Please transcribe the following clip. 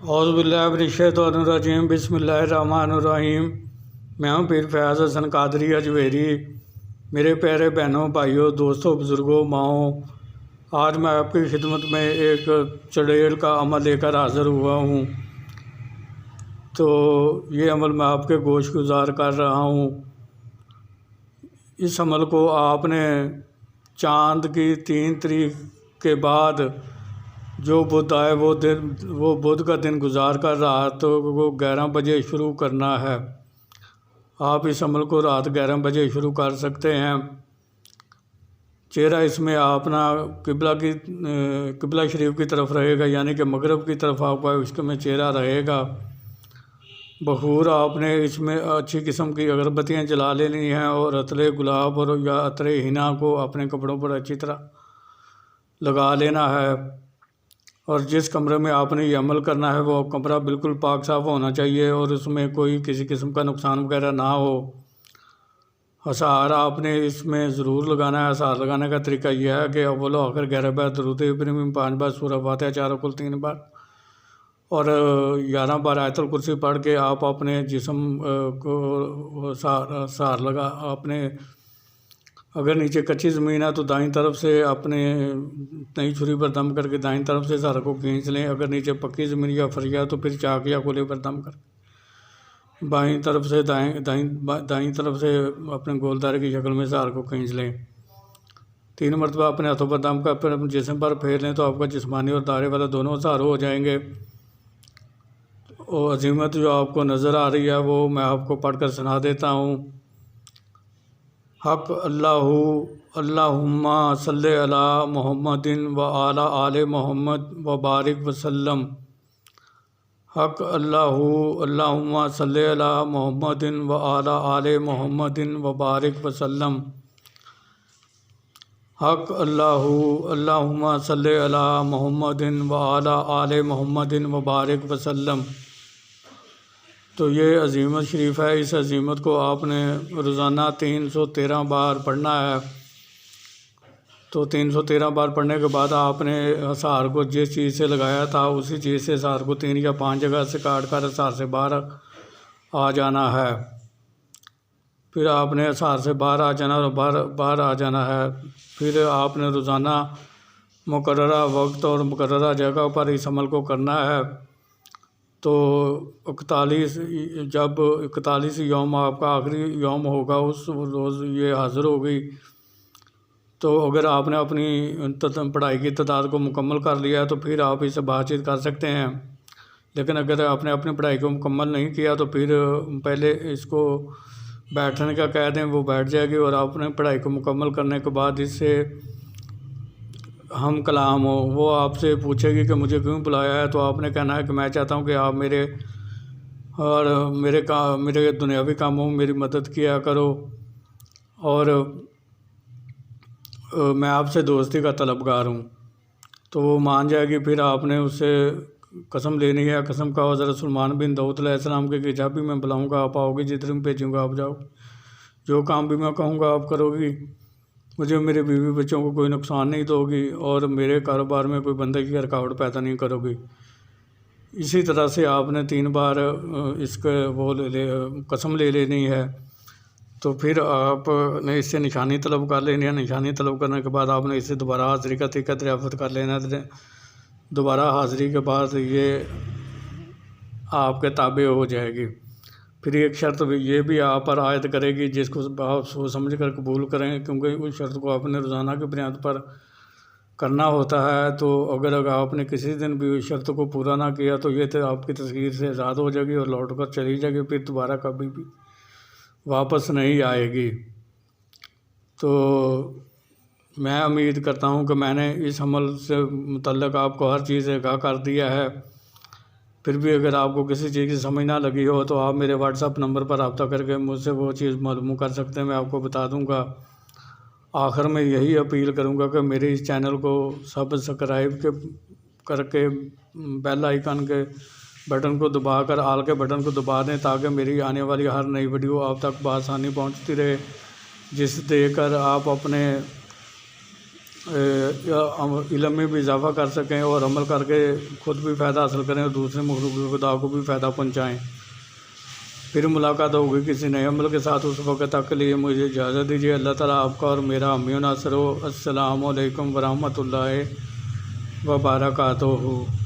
اعوذ باللہ من الشیطان الرجیم بسم اللہ الرحمن الرحیم۔ میں ہوں پیر فیاض حسن قادری اجویری۔ میرے پیارے بہنوں، بھائیوں، دوستوں، بزرگوں، ماؤں، آج میں آپ کی خدمت میں ایک چڑیل کا عمل لے کر حاضر ہوا ہوں۔ تو یہ عمل میں آپ کے گوش گزار کر رہا ہوں۔ اس عمل کو آپ نے چاند کی 3 تاریخ کے بعد جو بدھ آئے وہ بدھ کا دن گزار کر رات تو وہ 11 بجے شروع کرنا ہے۔ آپ اس عمل کو رات 11 بجے شروع کر سکتے ہیں۔ چہرہ اس میں اپنا قبلہ شریف کی طرف رہے گا، یعنی کہ مغرب کی طرف آپ کا اس میں چہرہ رہے گا۔ بخور آپ نے اس میں اچھی قسم کی اگربتیاں جلا لینی ہیں اور عطر گلاب اور یا عطر حنا کو اپنے کپڑوں پر اچھی طرح لگا لینا ہے۔ اور جس کمرے میں آپ نے یہ عمل کرنا ہے وہ کمرہ بالکل پاک صاف ہونا چاہیے اور اس میں کوئی کسی قسم کا نقصان وغیرہ نہ ہو۔ اسحار آپ نے اس میں ضرور لگانا ہے۔ اسحار لگانے کا طریقہ یہ ہے کہ اول و آخر 11 بار درود ابراہیم، 5 بار سورہ فاتحہ، چاروں کل 3 بار اور 11 بار آیت الکرسی پڑھ کے آپ اپنے جسم کو سہار لگا۔ اپنے اگر نیچے کچی زمین ہے تو دائیں طرف سے اپنے نئی چھری پر دم کر کے دائیں طرف سے سہار کو کھینچ لیں۔ اگر نیچے پکی زمین یا فریا تو پھر چاک یا کولے پر دم کر بائیں طرف سے دائیں طرف سے اپنے گول دائرے کی شکل میں سہار کو کھینچ لیں۔ 3 مرتبہ اپنے ہاتھوں پر دم کر پھر اپنے جسم پر پھیر لیں تو آپ کا جسمانی اور دائرے والا دونوں سہار ہو جائیں گے۔ اور عظیمت جو آپ کو نظر آ رہی ہے وہ میں آپ کو پڑھ کر سنا دیتا ہوں۔ حق اللہم صلی علی محمد و علی آل محمد و بارک وسلم۔ حق اللہم صلی علی محمد و علی آل محمد و بارک وسلم۔ حق اللہم صلی علی محمد و علی آل محمد و بارک وسلم۔ تو یہ عظیمت شریف ہے۔ اس عظیمت کو آپ نے روزانہ 313 بار پڑھنا ہے۔ تو 313 بار پڑھنے کے بعد آپ نے اسحار کو جس چیز سے لگایا تھا اسی چیز سے اسحار کو 3 یا 5 جگہ سے کاٹ کر اسحار سے باہر آ جانا ہے۔ پھر آپ نے اسحار سے باہر آ جانا اور باہر آ جانا ہے۔ پھر آپ نے روزانہ مقررہ وقت اور مقررہ جگہ پر اس عمل کو کرنا ہے۔ تو 41 یوم آپ کا آخری یوم ہوگا، اس روز یہ حاضر ہوگی۔ تو اگر آپ نے اپنی پڑھائی کی تعداد کو مکمل کر لیا ہے تو پھر آپ اس سے بات چیت کر سکتے ہیں۔ لیکن اگر آپ نے اپنی پڑھائی کو مکمل نہیں کیا تو پھر پہلے اس کو بیٹھنے کا کہہ دیں، وہ بیٹھ جائے گی اور آپ نے پڑھائی کو مکمل کرنے کے بعد اس سے ہم کلام ہو، وہ آپ سے پوچھے گی کہ مجھے کیوں بلایا ہے، تو آپ نے کہنا ہے کہ میں چاہتا ہوں کہ آپ میرے دنیاوی کاموں میں میری مدد کیا کرو اور میں آپ سے دوستی کا طلبگار ہوں۔ تو وہ مان جائے گی۔ پھر آپ نے اس سے قسم لینی ہے۔ قسم کا حضرت سلیمان بن داؤد علیہ السلام کے کہ جب بھی میں بلاؤں گا آپ آؤ گی، جدھر میں بھیجوں گا آپ جاؤ، جو کام بھی میں کہوں گا آپ کرو گی، مجھے میرے بیوی بچوں کو کوئی نقصان نہیں دو گی اور میرے کاروبار میں کوئی بندے کی رکاوٹ پیدا نہیں کرو گی۔ اسی طرح سے آپ نے 3 بار اس کے قسم لے لینی ہے۔ تو پھر آپ نے اس سے نشانی طلب کر لینی ہے۔ نشانی طلب کرنے کے بعد آپ نے اس سے دوبارہ حاضری کا طریقہ دریافت کر لینا ہے۔ دوبارہ حاضری کے بعد یہ آپ کے تابع ہو جائے گی۔ پھر ایک شرط یہ بھی آپ پر عائد کرے گی جس کو آپ سوچ سمجھ کر قبول کریں، کیونکہ اس شرط کو آپ نے روزانہ کی بنیاد پر کرنا ہوتا ہے۔ تو اگر آپ نے کسی دن بھی اس شرط کو پورا نہ کیا تو یہ آپ کی تصویر سے آزاد ہو جائے گی اور لوٹ کر چلی جائے گی، پھر دوبارہ کبھی بھی واپس نہیں آئے گی۔ تو میں امید کرتا ہوں کہ میں نے اس عمل سے متعلق آپ کو ہر چیز آگاہ کر دیا ہے۔ پھر بھی اگر آپ کو کسی چیز کی سمجھ نہ لگی ہو تو آپ میرے واٹس ایپ نمبر پر رابطہ کر کے مجھ سے وہ چیز معلوم کر سکتے ہیں، میں آپ کو بتا دوں گا۔ آخر میں یہی اپیل کروں گا کہ میرے اس چینل کو سبسکرائب کر کے بیل آئیکن کے بٹن کو دبا کر آل کے بٹن کو دبا دیں تاکہ میری آنے والی ہر نئی ویڈیو آپ تک بآسانی پہنچتی رہے، جس دیکھ کر آپ اپنے علم میں بھی اضافہ کر سکیں اور عمل کر کے خود بھی فائدہ حاصل کریں اور دوسرے مخلوق خدا کو بھی فائدہ پہنچائیں۔ پھر ملاقات ہوگی کسی نئے عمل کے ساتھ، اس وقت تک کے لیے مجھے اجازت دیجیے۔ اللہ تعالیٰ آپ کا اور میرا حامی و ناصر ہو۔ السلام علیکم ورحمۃ اللہ وبرکاتہ۔